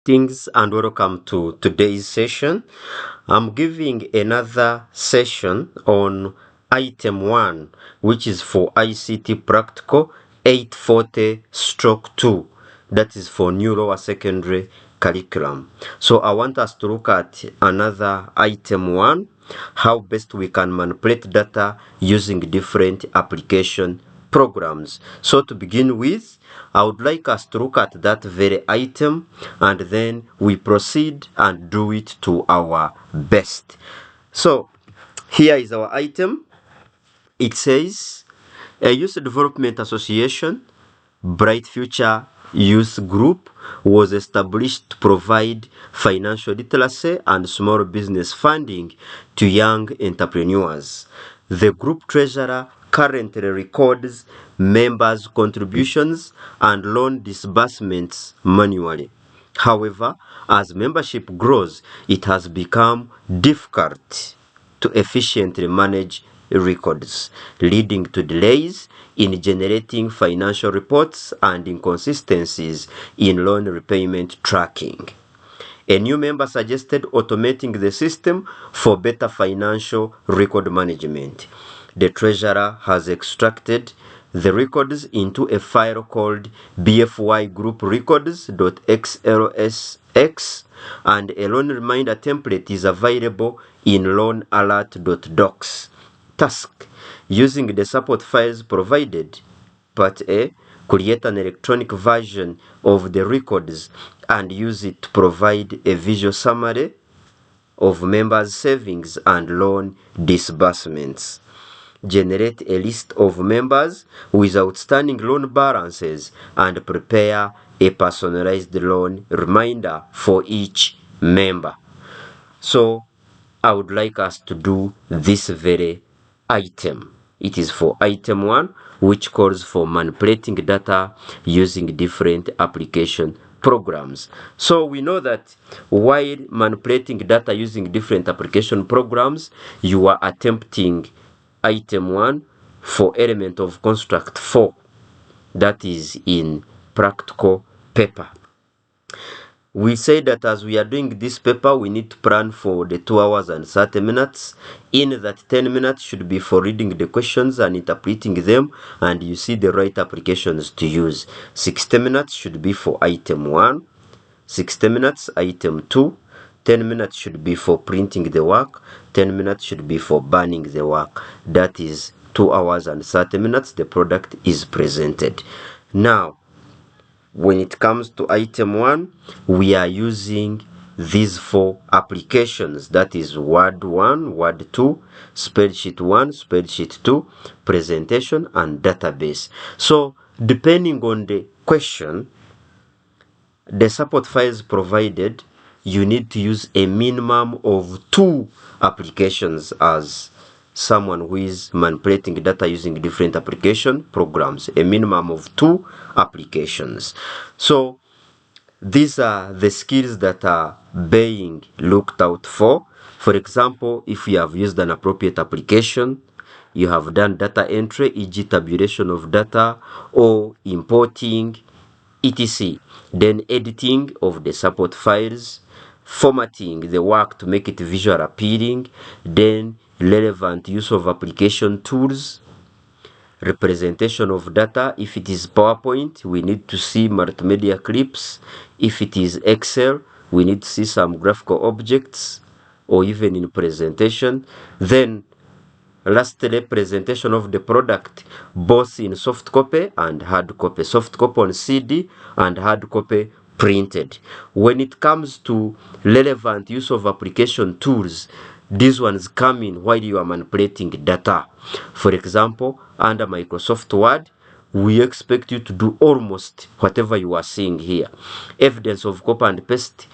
Greetings and welcome to today's session. I'm giving another session on item 1, which is for ICT Practical 840 stroke 2. That is for new lower secondary curriculum. So I want us to look at another item 1, how best we can manipulate data using different application programs. So to begin with, I would like us to look at that very item and then we proceed and do it to our best. So here is our item. It says a Youth Development Association, Bright Future Youth Group, was established to provide financial literacy and small business funding to young entrepreneurs. The group treasurer currently records members' contributions and loan disbursements manually. However, as membership grows, it has become difficult to efficiently manage records, leading to delays in generating financial reports and inconsistencies in loan repayment tracking. A new member suggested automating the system for better financial record management. The treasurer has extracted the records into a file called BFY Group Records.xlsx, and a loan reminder template is available in loanalert.docs. Task: using the support files provided. Part A: create an electronic version of the records and use it to provide a visual summary of members' savings and loan disbursements. Generate a list of members with outstanding loan balances and prepare a personalized loan reminder for each member. So I would like us to do this very item. It is for item 1, which calls for manipulating data using different application programs. So we know that while manipulating data using different application programs, you are attempting item 1 for element of construct 4, that is in practical paper. We say that as we are doing this paper, we need to plan for the 2 hours and 30 minutes. In that 10 minutes should be for reading the questions and interpreting them, and you see the right applications to use. 60 minutes should be for item 1, 60 minutes item 2, 10 minutes should be for printing the work, 10 minutes should be for burning the work. That is 2 hours and 30 minutes the product is presented. Now, when it comes to item 1, we are using these 4 applications, that is Word 1, Word 2, Spreadsheet 1, Spreadsheet 2, Presentation, and Database. So depending on the question, the support files provided, you need to use a minimum of 2 applications as someone who is manipulating data using different application programs, a minimum of 2 applications. So these are the skills that are being looked out for. For example, if you have used an appropriate application, you have done data entry, e.g. tabulation of data or importing, etc. Then editing of the support files, formatting the work to make it visual appealing, then relevant use of application tools, representation of data. If it is PowerPoint, we need to see multimedia clips. If it is Excel, we need to see some graphical objects, or even in presentation. Then lastly, presentation of the product, both in soft copy and hard copy. Soft copy on CD and hard copy printed. When it comes to relevant use of application tools, these ones come in while you are manipulating data. For example, under Microsoft Word, we expect you to do almost whatever you are seeing here. Evidence of copy and paste,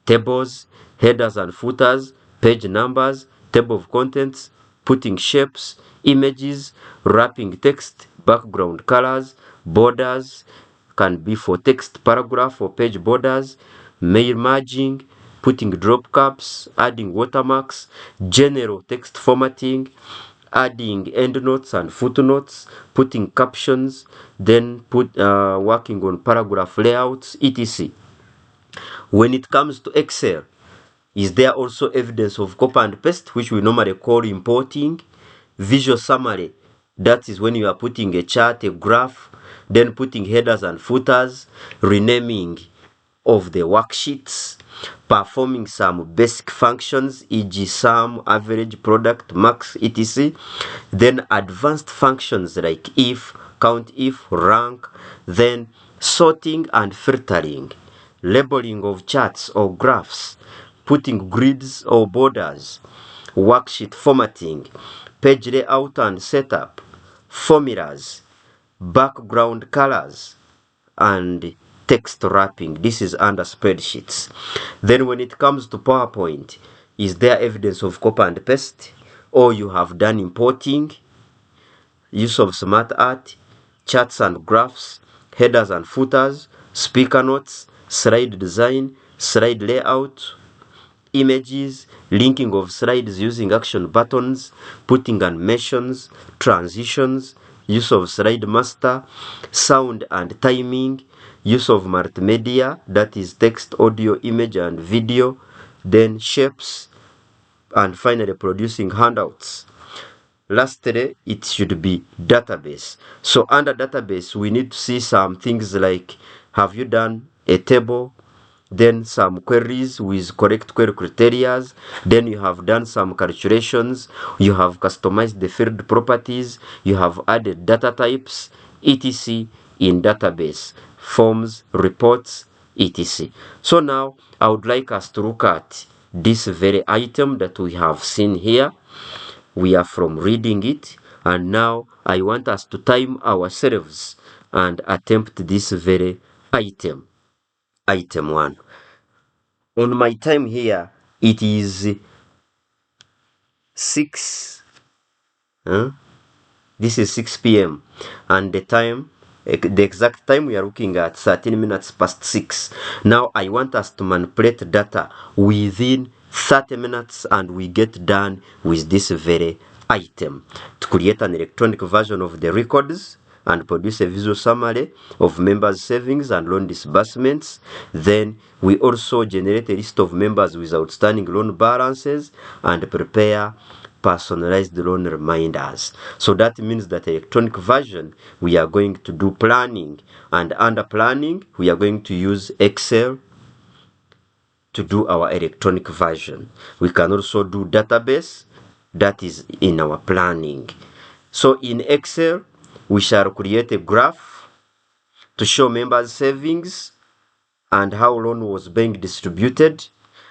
tables, headers and footers, page numbers, table of contents, putting shapes, images, wrapping text, background colors, borders, can be for text paragraph or page borders, mail merging, putting drop caps, adding watermarks, general text formatting, adding endnotes and footnotes, putting captions, then working on paragraph layouts, etc. When it comes to Excel, is there also evidence of copy and paste, which we normally call importing? Visual summary, that is when you are putting a chart, a graph, then putting headers and footers, renaming of the worksheets, performing some basic functions, e.g. sum, average, product, max, etc. Then advanced functions like if, count if, rank, then sorting and filtering, labeling of charts or graphs, putting grids or borders, worksheet formatting, page layout and setup, formulas, background colors, and text wrapping. This is under spreadsheets. Then when it comes to PowerPoint, is there evidence of copy and paste, or you have done importing, use of smart art, charts and graphs, headers and footers, speaker notes, slide design, slide layout, images, linking of slides using action buttons, putting animations, transitions, use of slide master, sound and timing, use of multimedia, that is text, audio, image, and video, then shapes, and finally producing handouts. Lastly, it should be database. So under database, we need to see some things like, have you done a table, then some queries with correct query criteria, then you have done some calculations, you have customized the field properties, you have added data types, etc. in database, forms, reports, etc. So now I would like us to look at this very item that we have seen here. We are from reading it, and now I want us to time ourselves and attempt this very item. Item 1. On my time here, it is 6. This is 6 p.m. and the exact time we are looking at 13 minutes past 6. Now I want us to manipulate data within 30 minutes and we get done with this very item. To create an electronic version of the records and produce a visual summary of members' savings and loan disbursements. Then we also generate a list of members with outstanding loan balances and prepare personalized loan reminders. So that means that electronic version, we are going to do planning, and under planning we are going to use Excel to do our electronic version. We can also do database, that is in our planning. So in Excel, we shall create a graph to show members' savings and how loan was being distributed.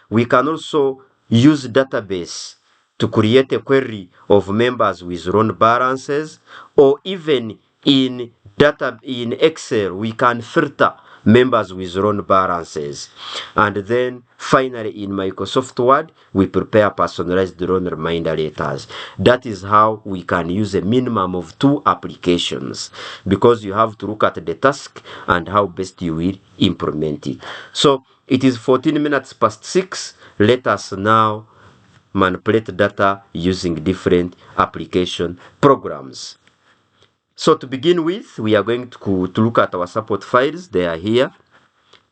We can also use database to create a query of members with loan balances, or even in Excel we can filter members with loan balances. And then finally in Microsoft Word we prepare personalized loan reminder letters. That is how we can use a minimum of 2 applications, because you have to look at the task and how best you will implement it. So it is 14 minutes past 6. Let us now manipulate data using different application programs. So to begin with, we are going to look at our support files. They are here.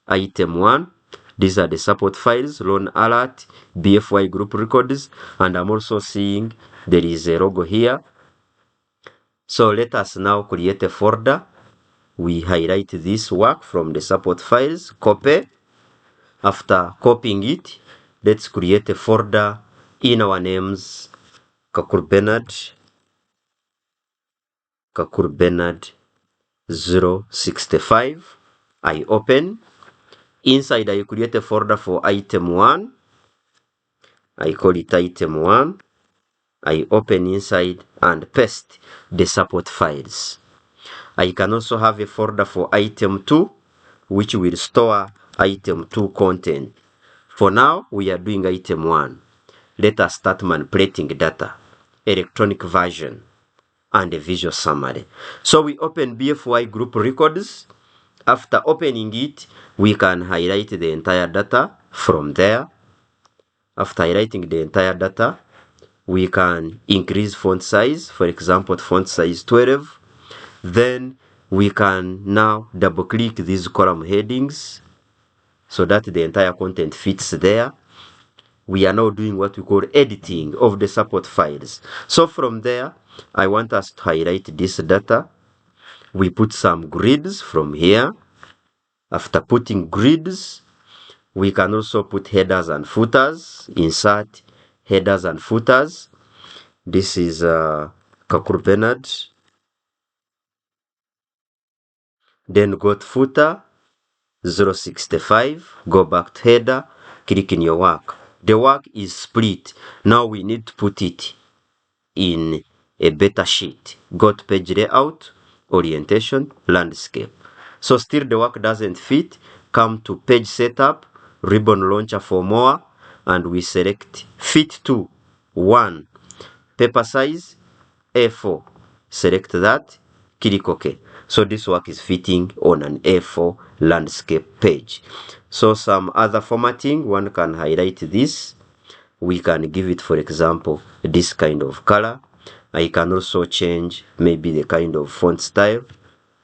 Item 1. These are the support files: loan alert, BFY group records, and I'm also seeing there is a logo here. So let us now create a folder. We highlight this work from the support files, copy. After copying it, let's create a folder in our names, KAKURU BENARD 065. I open. Inside I create a folder for item 1. I call it item 1. I open inside and paste the support files. I can also have a folder for item 2, which will store item 2 content. For now, we are doing item 1. Let us start manipulating data, electronic version, and a visual summary. So we open BFY group records. After opening it, we can highlight the entire data from there. After highlighting the entire data, we can increase font size, for example, font size 12. Then we can now double click these column headings so that the entire content fits there. We are now doing what we call editing of the support files. So from there, I want us to highlight this data. We put some grids from here. After putting grids, we can also put headers and footers. Insert headers and footers. This is KAKURU BENARD. Then go to footer 065. Go back to header. Click in your work. The work is split. Now we need to put it in a better sheet. Go to page layout, orientation, landscape. So still the work doesn't fit. Come to page setup, ribbon launcher for more, and we select fit to 1. Paper size A4. Select that, click OK. So this work is fitting on an A4 landscape page. So some other formatting, one can highlight this. We can give it, for example, this kind of color. I can also change maybe the kind of font style.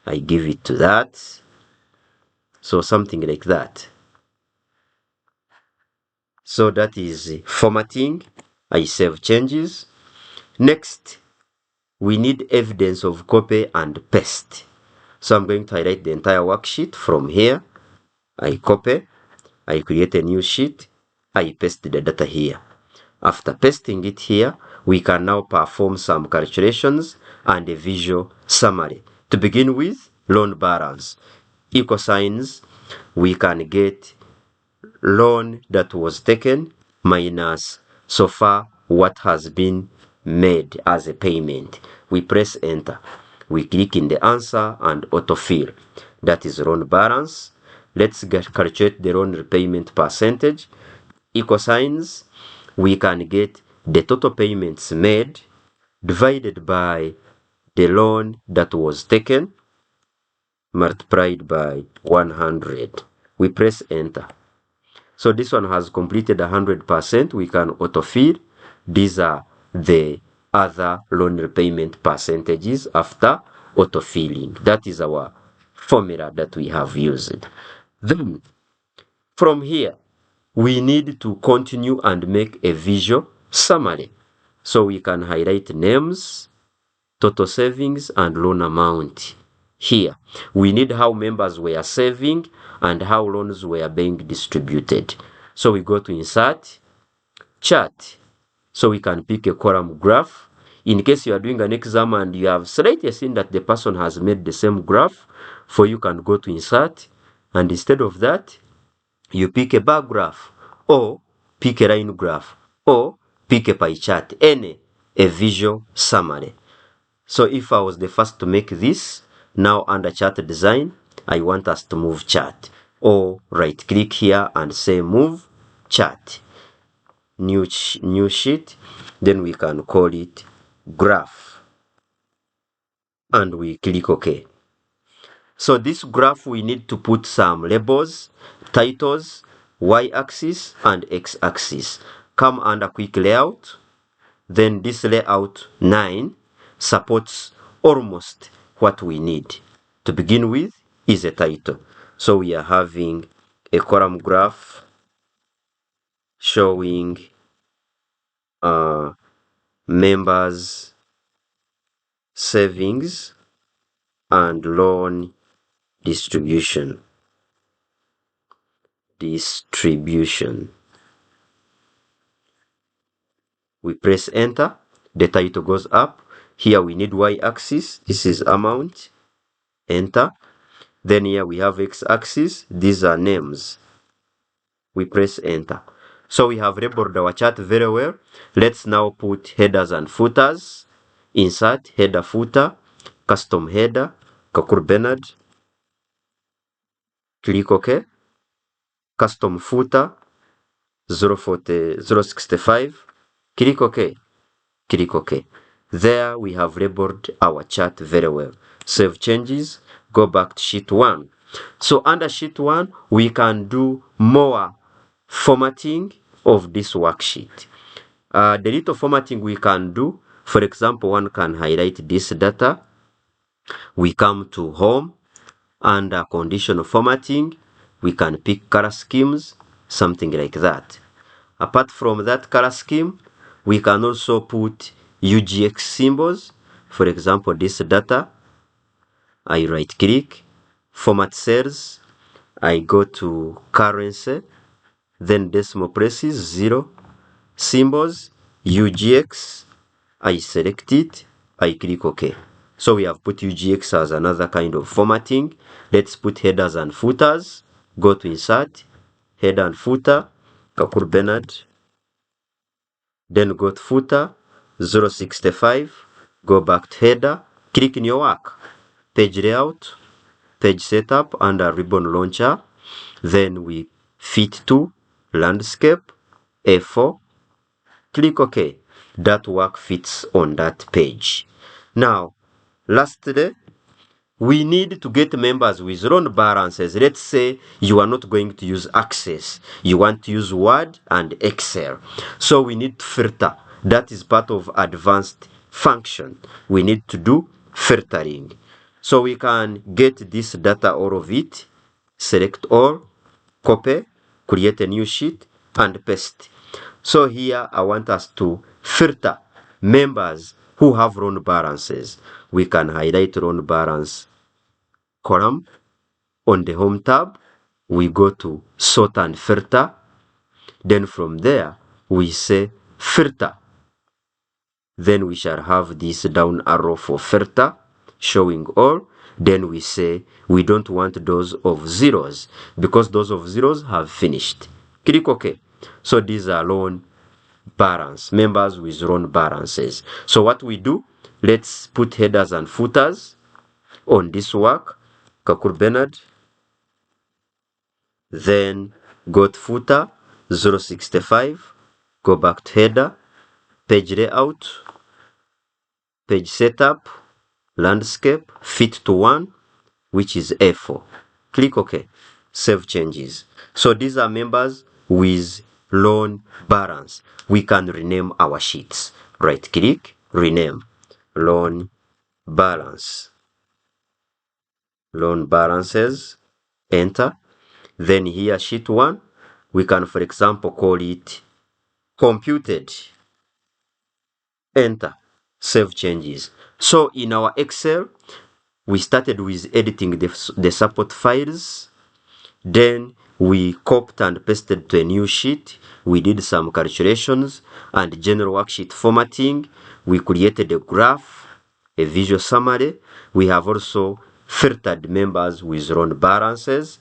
I give it to that. So something like that. So that is formatting. I save changes. Next, we need evidence of copy and paste. So I'm going to highlight the entire worksheet from here. I copy. I create a new sheet. I paste the data here. After pasting it here, we can now perform some calculations and a visual summary. To begin with, loan balance. Equal signs, we can get loan that was taken minus so far what has been made as a payment. We press enter. We click in the answer and autofill. That is loan balance. Let's calculate the loan repayment percentage. Equal signs, we can get the total payments made divided by the loan that was taken multiplied by 100. We press enter. So this one has completed 100%. We can autofill. These are the other loan repayment percentages after autofilling. That is our formula that we have used. Then from here, we need to continue and make a visual summary. So we can highlight names, total savings, and loan amount. Here, we need how members were saving and how loans were being distributed. So we go to insert, chart. So we can pick a column graph. In case you are doing an exam and you have slightly seen that the person has made the same graph, for you can go to insert, and instead of that, you pick a bar graph, or pick a line graph, or pick a pie chart, a visual summary. So if I was the first to make this, now under chart design, I want us to move chart. Or right click here and say move chart. New sheet. Then we can call it graph. And we click OK. So this graph, we need to put some labels, titles, y-axis and x-axis. Come under quick layout. Then this layout 9 supports almost what we need. To begin with is a title. So we are having a column graph showing members' savings and loan distribution. We press enter, the title goes up. Here we need y-axis, this is amount, enter. Then here we have x-axis, these are names. We press enter. So we have labeled our chart very well. Let's now put headers and footers. Insert, header, footer, custom header, KAKURU BENARD. Click OK. Custom footer 065. Click OK. Click OK. There we have labeled our chart very well. Save changes. Go back to sheet 1. So under sheet 1, we can do more formatting of this worksheet. The little formatting we can do, for example, one can highlight this data. We come to home, under conditional formatting, we can pick color schemes, something like that. Apart from that color scheme, we can also put UGX symbols. For example, this data, I right click, format cells, I go to currency, then decimal places, 0, symbols, UGX, I select it, I click OK. So we have put UGX as another kind of formatting. Let's put headers and footers. Go to insert, header and footer, KAKURU BENARD. Then go to footer, 065, go back to header, click in your work, page layout, page setup under ribbon launcher. Then we fit to landscape, A4, click OK. That work fits on that page. Now, lastly, we need to get members with loan balances. Let's say you are not going to use Access. You want to use Word and Excel. So we need to filter. That is part of advanced function. We need to do filtering. So we can get this data, all of it, select all, copy, create a new sheet, and paste. So here I want us to filter members who have loan balances. We can highlight loan balance column. On the home tab, we go to sort and filter. Then from there, we say filter. Then we shall have this down arrow for filter, showing all. Then we say we don't want those of zeros because those of zeros have finished. Click OK. So these are loan balance, members with loan balances. So what we do, let's put headers and footers on this work, KAKURU BENARD. Then go to footer, 065, go back to header, page layout, page setup, landscape, fit to 1, which is A4. Click OK. Save changes. So these are members with loan balance. We can rename our sheets. Right click, rename, loan balance. Loan balances, enter. Then here sheet 1, we can for example call it computed. Enter. Save changes. So in our Excel, we started with editing the support files. Then we copied and pasted to a new sheet. We did some calculations and general worksheet formatting. We created a graph, a visual summary. We have also filtered members with loan balances,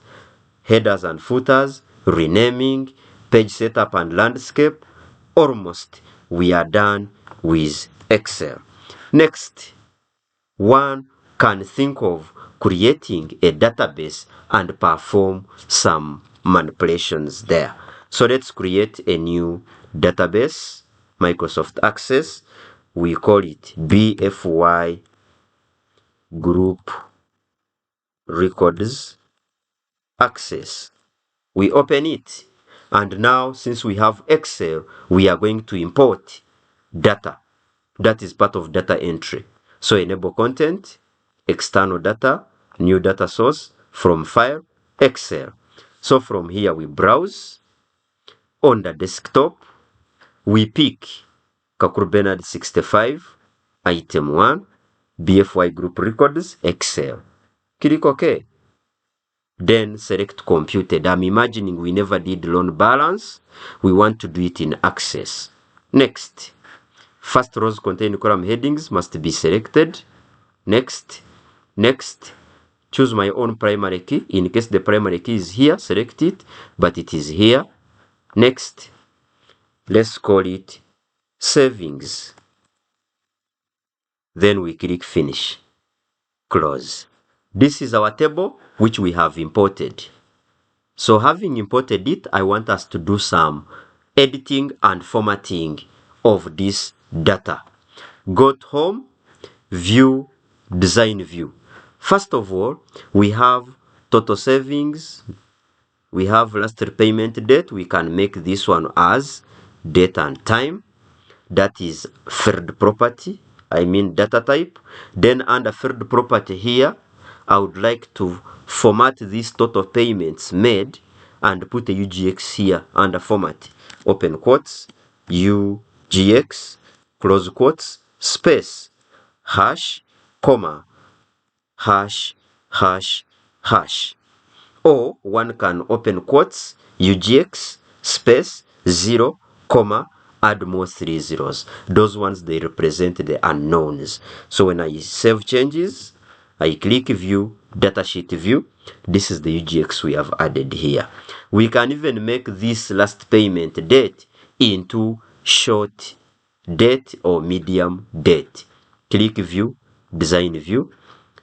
headers and footers, renaming, page setup and landscape. Almost we are done with Excel. Next, one can think of creating a database and perform some manipulations there. So let's create a new database, Microsoft Access. We call it BFY Group Records Access. We open it, and now since we have Excel, we are going to import data. That is part of data entry. So enable content, external data, new data source, from file, Excel. So from here we browse. On the desktop, we pick KAKURU BENARD 65, item 1, BFY Group Records, Excel. Click OK. Then select computed. I'm imagining we never did loan balance. We want to do it in Access. Next. First rows containing column headings must be selected. Next. Next. Choose my own primary key. In case the primary key is here, select it, but it is here. Next. Let's call it savings. Then we click finish. Close. This is our table which we have imported. So having imported it, I want us to do some editing and formatting of this data. Go to home, view, design view. First of all, we have total savings. We have last repayment date. We can make this one as date and time. That is third property. I mean data type. Then under third property here, I would like to format these total payments made and put a UGX here under format. Open quotes, UGX, close quotes, space, hash, comma, hash, hash, hash. Or one can open quotes, UGX, space, 0, comma, add more 3 zeros. Those ones, they represent the unknowns. So when I save changes, I click view, datasheet view. This is the UGX we have added here. We can even make this last payment date into short date or medium date. Click view, design view.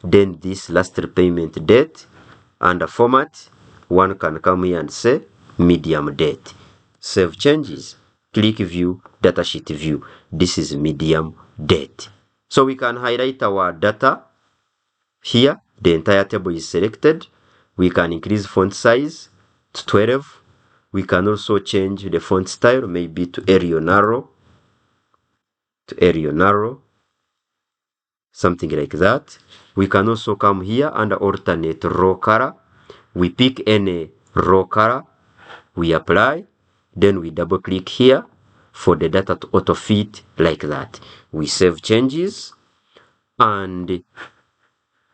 Then this last repayment date under format, one can come here and say medium date. Save changes, click view, datasheet view. This is medium date. So we can highlight our data here. The entire table is selected. We can increase font size to 12. We can also change the font style, maybe to Arial narrow, something like that. We can also come here under alternate row color. We pick any row color, we apply, then we double click here for the data to auto fit like that. We save changes, and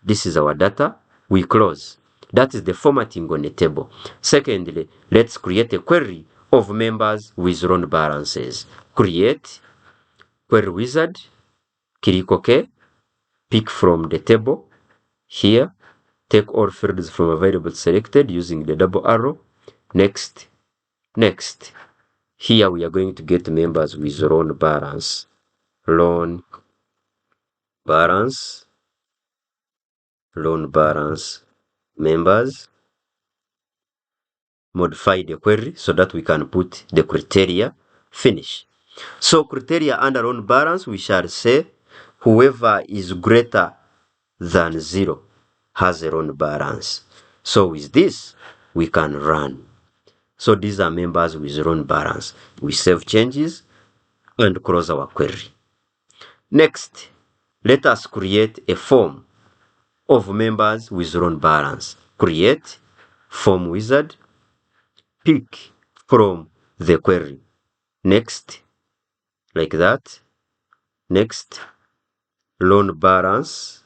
this is our data. We close. That is the formatting on the table. Secondly, let's create a query of members with loan balances. Create query wizard, click OK, pick from the table here, take all fields from available selected using the double arrow. Next, next. Here we are going to get members with loan balance. Loan balance members. Modify the query so that we can put the criteria. Finish. So criteria under loan balance, we shall say whoever is greater than 0 has a loan balance. So with this, we can run. So these are members with loan balance. We save changes and close our query. Next, let us create a form of members with loan balance. Create form wizard, pick from the query. Next, like that. Next, loan balance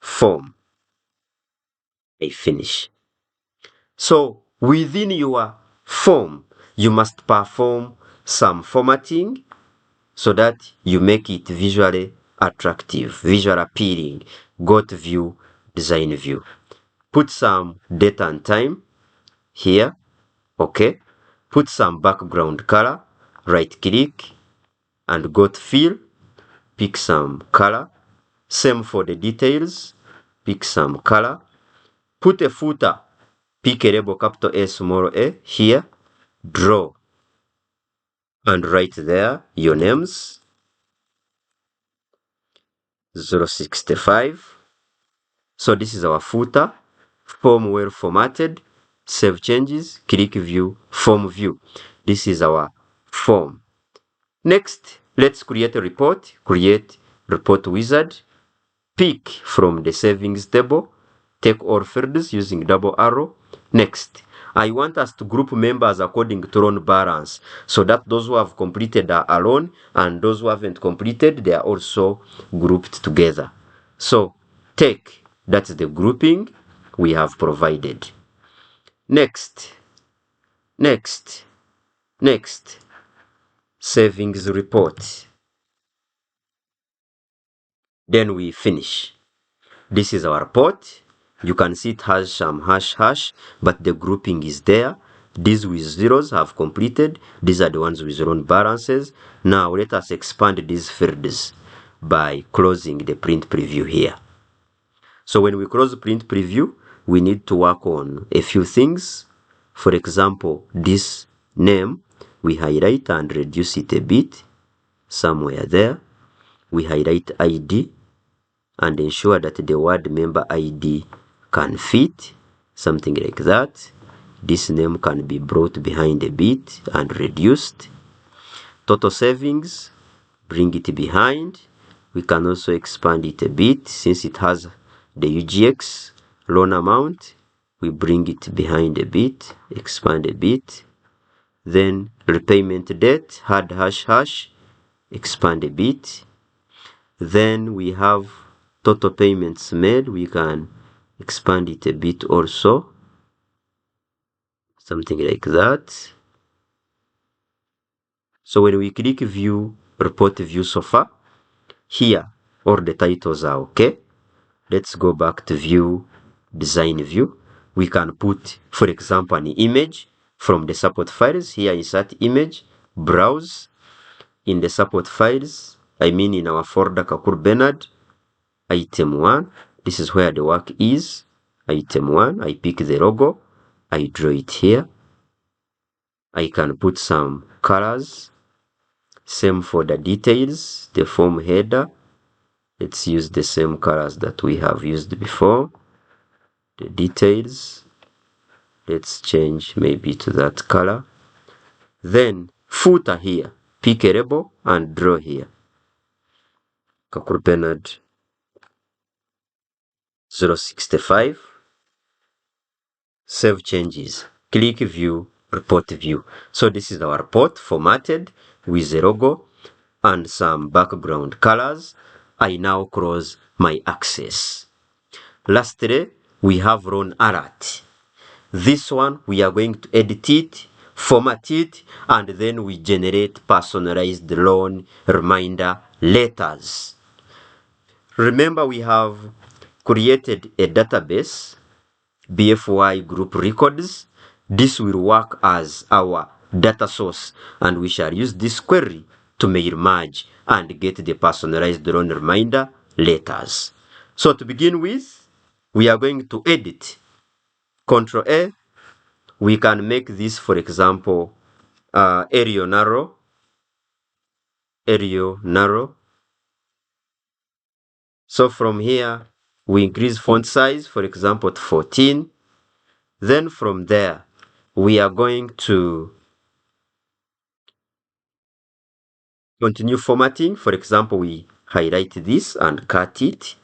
form. I finish. So within your form, you must perform some formatting so that you make it visually attractive, visually appealing. Go to view, design view. Put some date and time here. Okay. Put some background color. Right click and go to fill. Pick some color. Same for the details. Pick some color. Put a footer. Pick a label capital A, small a here. Draw. And write there your names. 065. So this is our footer. Form well formatted. Save changes. Click view. Form view. This is our form. Next, let's create a report. Create report wizard. Pick from the savings table. Take all fields using double arrow. Next, I want us to group members according to loan balance so that those who have completed are alone and those who haven't completed, they are also grouped together. So take, that's the grouping we have provided. Next, savings report. Then we finish. This is our report. You can see it has some hash, but the grouping is there. These with zeros have completed. These are the ones with loan balances. Now let us expand these fields by closing the print preview here. So when we close print preview, we need to work on a few things. For example, this name, we highlight and reduce it a bit, somewhere there. We highlight ID and ensure that the word member ID can fit, something like that. This name can be brought behind a bit and reduced. Total savings, bring it behind. We can also expand it a bit since it has the UGX loan amount. We bring it behind a bit, expand a bit. Then repayment date, hard hash, expand a bit. Then we have total payments made. We can expand it a bit also, something like that. So when we click view report view so far, here all the titles are okay. Let's go back to view design view. We can put, for example, an image from the support files. Here, insert image, browse. In the support files, I mean in our folder KAKURU BENARD, item 1. This is where the work is. Item 1, I pick the logo, I draw it here. I can put some colors. Same for the details, the form header. Let's use the same colors that we have used before. The details, let's change maybe to that color. Then footer here, pick a label and draw here. KAKURU BENARD 065. Save changes. Click view, report view. So this is our report formatted with the logo and some background colors. I now close my access. Lastly, we have loan alert. This one, we are going to edit it, format it, and then we generate personalized loan reminder letters. Remember, we have created a database, BFY group records. This will work as our data source, and we shall use this query to merge and get the personalized loan reminder letters. So to begin with, we are going to edit. Control A. We can make this, for example, Arial narrow. So from here, we increase font size, for example, to 14. Then from there, we are going to continue formatting. For example, we highlight this and cut it,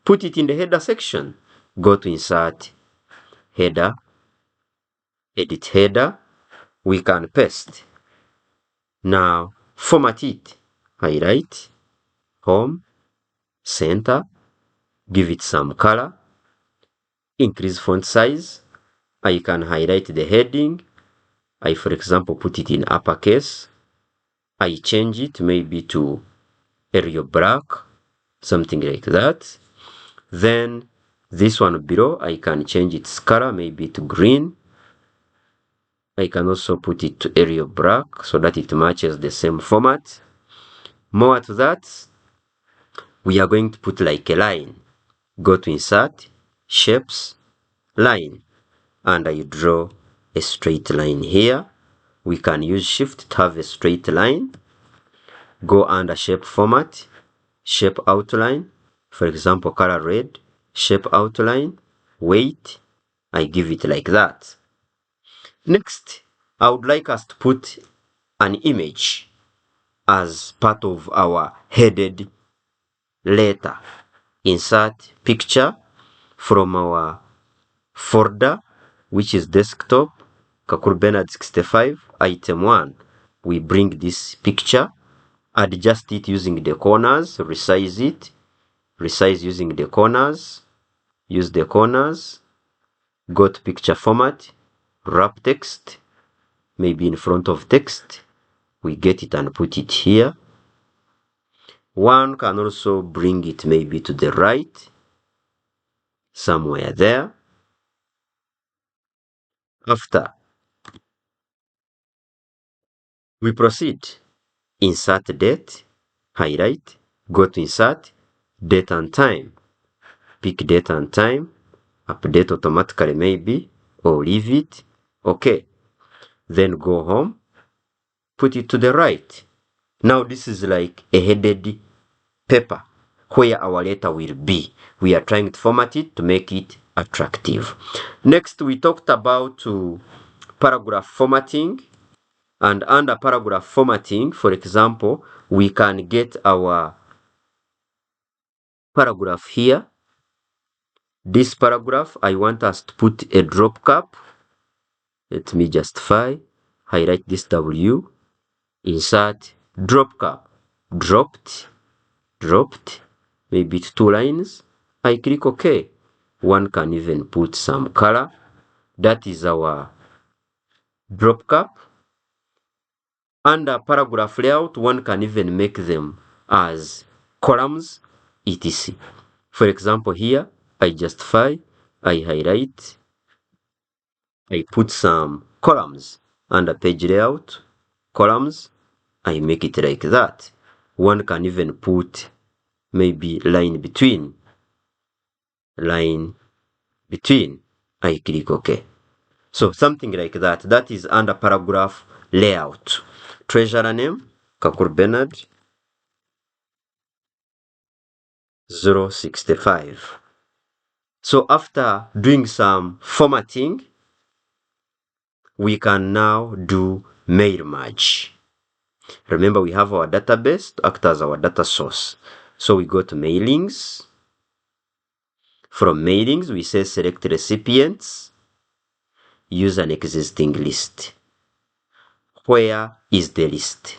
put it in the header section. Go to insert header, edit header. We can paste. Now format it, highlight, home, center, give it some color, increase font size. I can highlight the heading. I, for example, put it in uppercase. I change it maybe to Arial black, something like that. Then this one below, I can change its color maybe to green. I can also put it to Arial black so that it matches the same format. More to that, we are going to put like a line. Go to insert, shapes, line, and I draw a straight line here. We can use shift to have a straight line. Go under shape format, shape outline, for example, color red, shape outline, weight, I give it like that. Next, I would like us to put an image as part of our headed letter. Insert picture from our folder, which is desktop, KAKURU BENARD 65, item 1. We bring this picture, adjust it using the corners, resize it, resize using the corners, use the corners, go to picture format, wrap text, maybe in front of text. We get it and put it here. One can also bring it maybe to the right, somewhere there. After, we proceed. Insert date, highlight, go to insert, date and time. Pick date and time, update automatically maybe, or leave it. Okay. Then go home, put it to the right. Now this is like a headed paper where our letter will be. We are trying to format it to make it attractive. Next, we talked about paragraph formatting. And under paragraph formatting, for example, we can get our paragraph here. This paragraph, I want us to put a drop cap. Let me justify, highlight this W, insert drop cap, dropped, maybe it's 2 lines. I click OK. One can even put some color. That is our drop cap. Under paragraph layout, one can even make them as columns, etc. For example, here, I justify, I highlight, I put some columns under page layout, columns, I make it like that. One can even put maybe line between, I click OK. So something like that. That is under paragraph layout. Treasurer name, KAKURU BENARD 065. So after doing some formatting, we can now do mail merge. Remember, we have our database to act as our data source. So we go to mailings. From mailings, we say select recipients, use an existing list. Where is the list?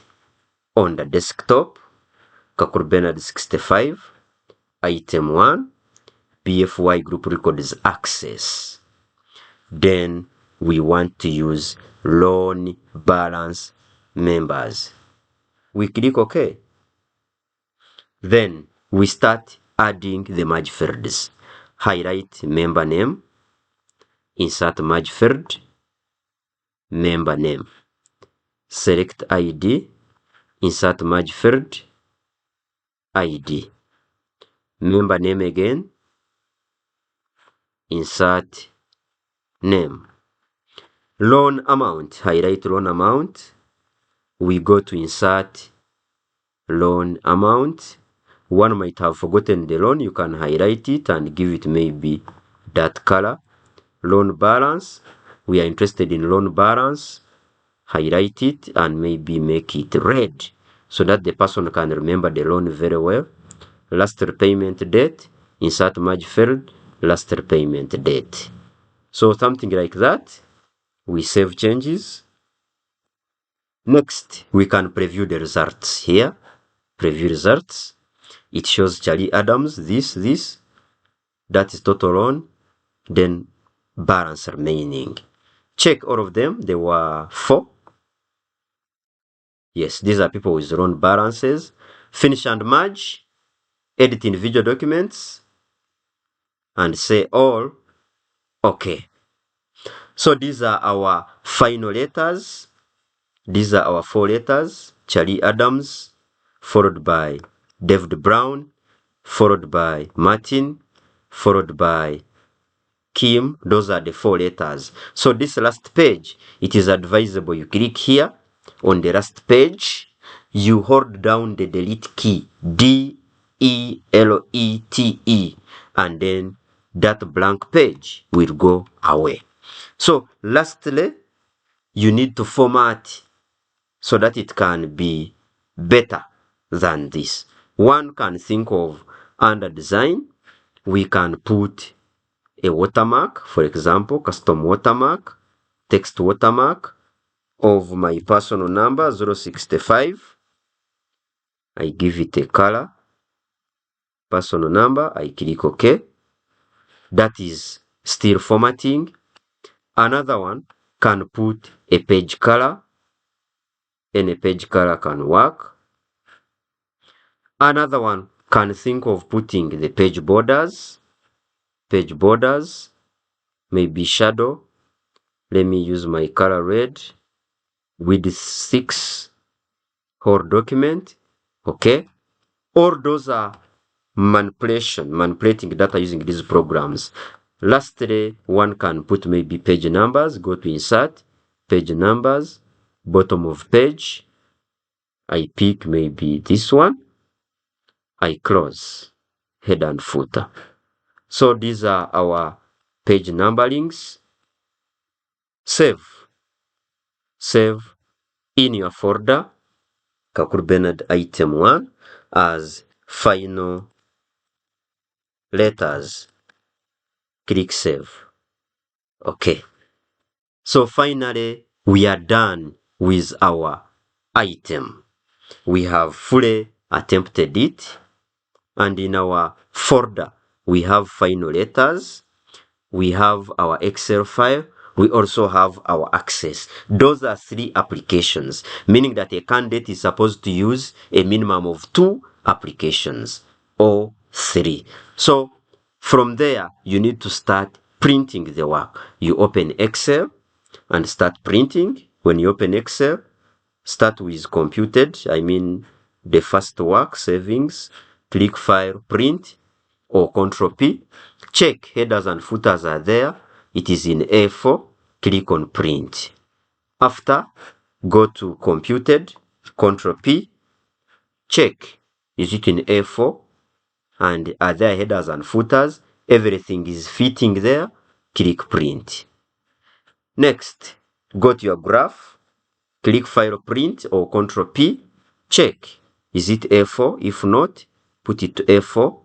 On the desktop, KAKURU BENARD 65, item 1, BFY group records access. Then we want to use loan balance members. We click OK. Then we start adding the merge fields. Highlight member name, insert merge field, member name. Select ID, insert merge field, ID. Member name again, insert name. Loan amount, highlight loan amount. We go to insert loan amount. One might have forgotten the loan. You can highlight it and give it maybe that color. Loan balance. We are interested in loan balance. Highlight it and maybe make it red so that the person can remember the loan very well. Last repayment date. Insert merge field. Last repayment date. So something like that. We save changes. Next, we can preview the results here. Preview results. It shows Charlie Adams, this. That is total loan. Then balance remaining. Check all of them. There were 4. Yes, these are people with loan balances. Finish and merge. Edit individual documents. And say all. Okay. So these are our final letters. These are our 4 letters. Charlie Adams, followed by David Brown, followed by Martin, followed by Kim. Those are the 4 letters. So this last page, it is advisable you click here on the last page. You hold down the delete key, DELETE, and then that blank page will go away. So lastly, you need to format so that it can be better than this. One can think of under design, we can put a watermark, for example, custom watermark, text watermark of my personal number 065. I give it a color, personal number, I click OK. That is still formatting. Another one can put a page color. Any page color can work. Another one can think of putting the page borders, maybe shadow. Let me use my color red, width 6, whole document. Okay. All those are manipulating data using these programs. Lastly, one can put maybe page numbers. Go to insert, page numbers, bottom of page. I pick maybe this one. I close, head and footer. So these are our page numberings. Save in your folder KAKURU BENARD item 1 as final letters. Click save. Okay. So finally, we are done with our item. We have fully attempted it. And in our folder, we have final letters. We have our Excel file. We also have our access. Those are 3 applications, meaning that a candidate is supposed to use a minimum of 2 applications or 3. So from there, you need to start printing the work. You open Excel and start printing. When you open Excel, start with computed, I mean the first work, savings, click file, print, or Ctrl P. Check headers and footers are there. It is in A4. Click on print. After, go to computed, Ctrl P. Check, is it in A4? And are there headers and footers? Everything is fitting there. Click print. Next, go to your graph. Click file, print, or Ctrl P. Check, is it A4? If not, put it to A4.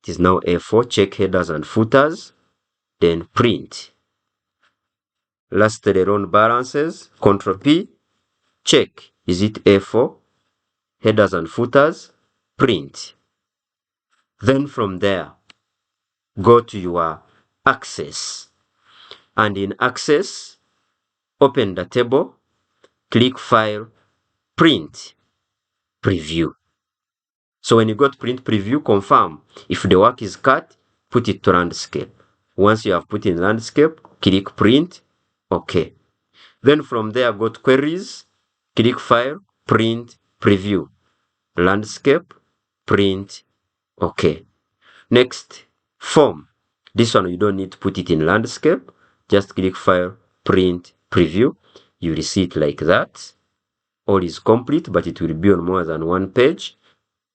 It is now A4. Check headers and footers, then print. Lastly, loan balances, Ctrl P. Check, is it A4? Headers and footers, print. Then from there, go to your access. And in access, open the table, click file, print, preview. So when you go to print preview, confirm. If the work is cut, put it to landscape. Once you have put in landscape, click print. Okay. Then from there, go to queries, click file, print, preview. Landscape, print. Okay. Next, form. This one, you don't need to put it in landscape. Just click file, print, preview. You will see it like that. All is complete, but it will be on more than one page.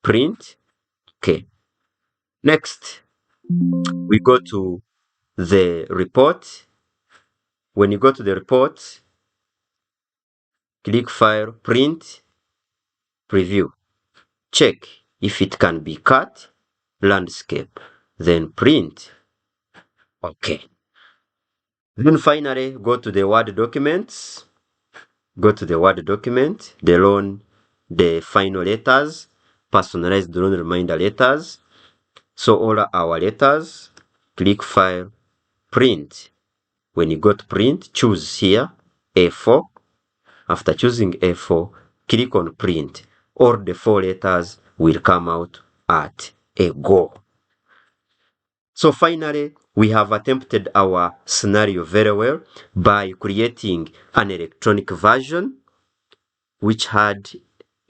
Print. Okay. Next, we go to the report. When you go to the report, click file, print, preview. Check if it can be cut, landscape, then print. Okay. Then finally, go to the Word documents. Go to the Word document, the loan, the final letters, personalized loan reminder letters. So all our letters, click file, print. When you go to print, choose here A4. After choosing A4, click on print. All the 4 letters will come out at a go. So finally, we have attempted our scenario very well by creating an electronic version which had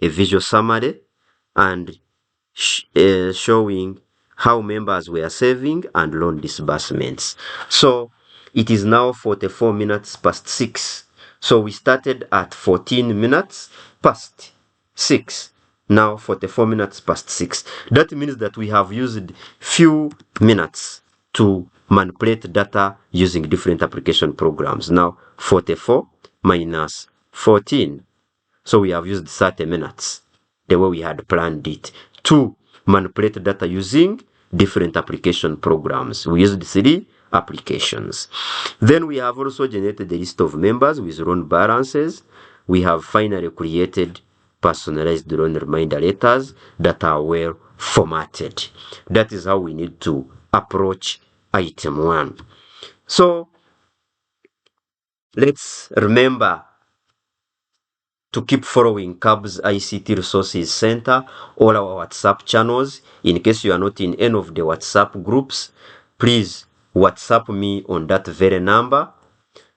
a visual summary and showing how members were saving and loan disbursements. So it is now 44 minutes past 6. So we started at 14 minutes past 6. Now 44 minutes past 6. That means that we have used few minutes to manipulate data using different application programs. Now 44 minus 14. So we have used 30 minutes, the way we had planned it, to manipulate data using different application programs. We used 3 applications. Then we have also generated a list of members with loan balances. We have finally created personalized loan reminder letters that are well formatted. That is how we need to approach item 1. So let's remember to keep following KAB's ICT Resources Center, all our WhatsApp channels. In case you are not in any of the WhatsApp groups, please WhatsApp me on that very number.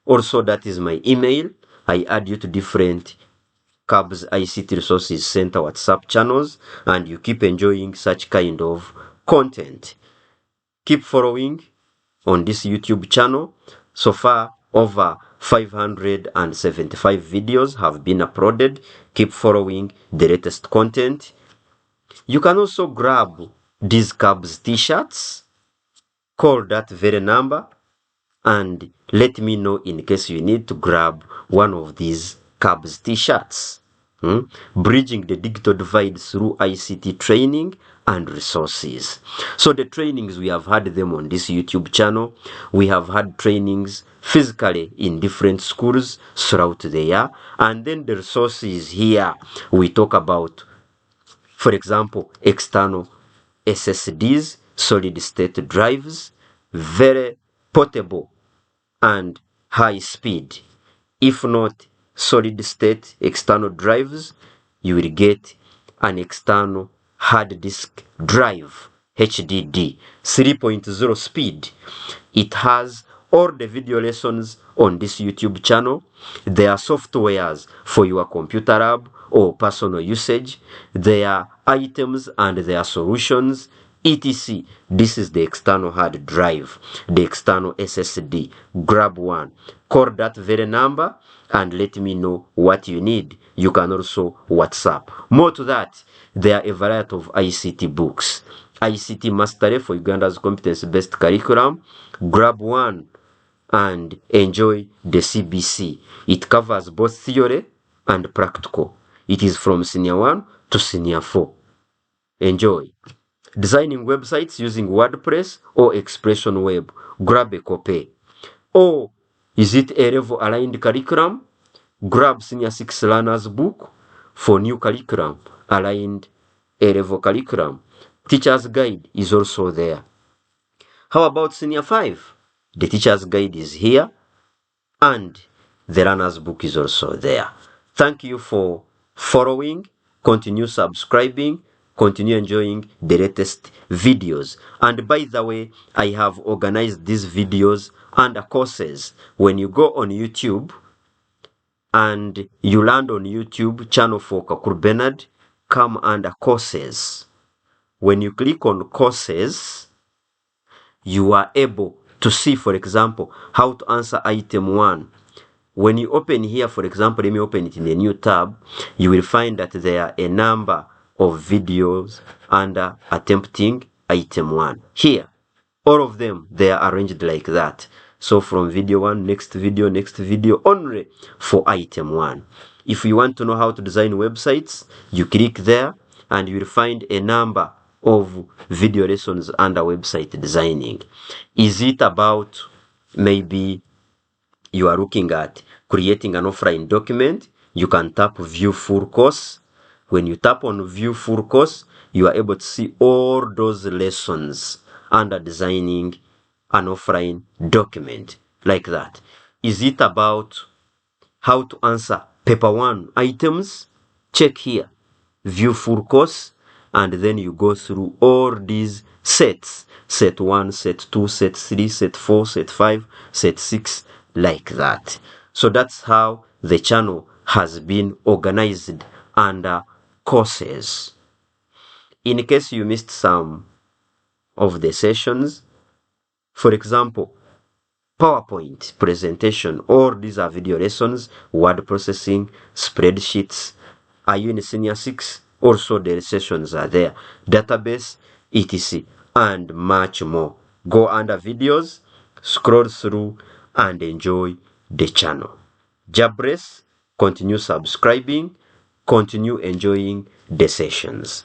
Also, that is my email. I add you to different KAB's ICT Resources Center WhatsApp channels, and you keep enjoying such kind of content. Keep following on this YouTube channel. So far, over 575 videos have been uploaded. Keep following the latest content. You can also grab these KAB's t-shirts. Call that very number and let me know in case you need to grab one of these KAB's t-shirts. Bridging the digital divide through ICT training and resources. So the trainings, we have had them on this YouTube channel. We have had trainings physically in different schools throughout the year. And then the resources here, we talk about, for example, external SSDs, solid state drives, very portable and high speed. If not solid state external drives, you will get an external hard disk drive, HDD, 3.0 speed. It has all the video lessons on this YouTube channel. There are softwares for your computer lab or personal usage. There are items and their solutions, etc. This is the external hard drive, the external SSD. Grab one. Call that very number and let me know what you need. You can also WhatsApp. More to that, there are a variety of ICT books. ICT Mastery for Uganda's competence-based curriculum. Grab one and enjoy the CBC. It covers both theory and practical. It is from Senior 1 to Senior 4. Enjoy. Designing websites using WordPress or Expression Web. Grab a copy. Or is it a level aligned curriculum? Grab Senior 6 Learners book for new curriculum, aligned A level curriculum. Teacher's guide is also there. How about Senior 5? The teacher's guide is here and the learner's book is also there. Thank you for following. Continue subscribing. Continue enjoying the latest videos. And by the way, I have organized these videos under courses. When you go on YouTube and you land on YouTube channel for KAKURU BENARD, come under courses. When you click on courses, you are able to see, for example, how to answer item 1. When you open here, for example, let me open it in a new tab, you will find that there are a number of videos under attempting item 1. Here, all of them, they are arranged like that. So from video 1, next video, only for item 1. If you want to know how to design websites, you click there and you will find a number of video lessons under website designing. Is it about maybe you are looking at creating an offline document? You can tap view full course. When you tap on view full course, you are able to see all those lessons under designing an offline document like that. Is it about how to answer paper 1 items? Check here, view full course, and then you go through all these sets. Set 1, set 2, set 3, set 4, set 5, set 6, like that. So that's how the channel has been organized under courses. In case you missed some of the sessions, for example, PowerPoint presentation, all these are video lessons, word processing, spreadsheets. Are you in Senior 6? Also the sessions are there. Database, etc. and much more. Go under videos, scroll through and enjoy the channel. Jabress, continue subscribing, continue enjoying the sessions.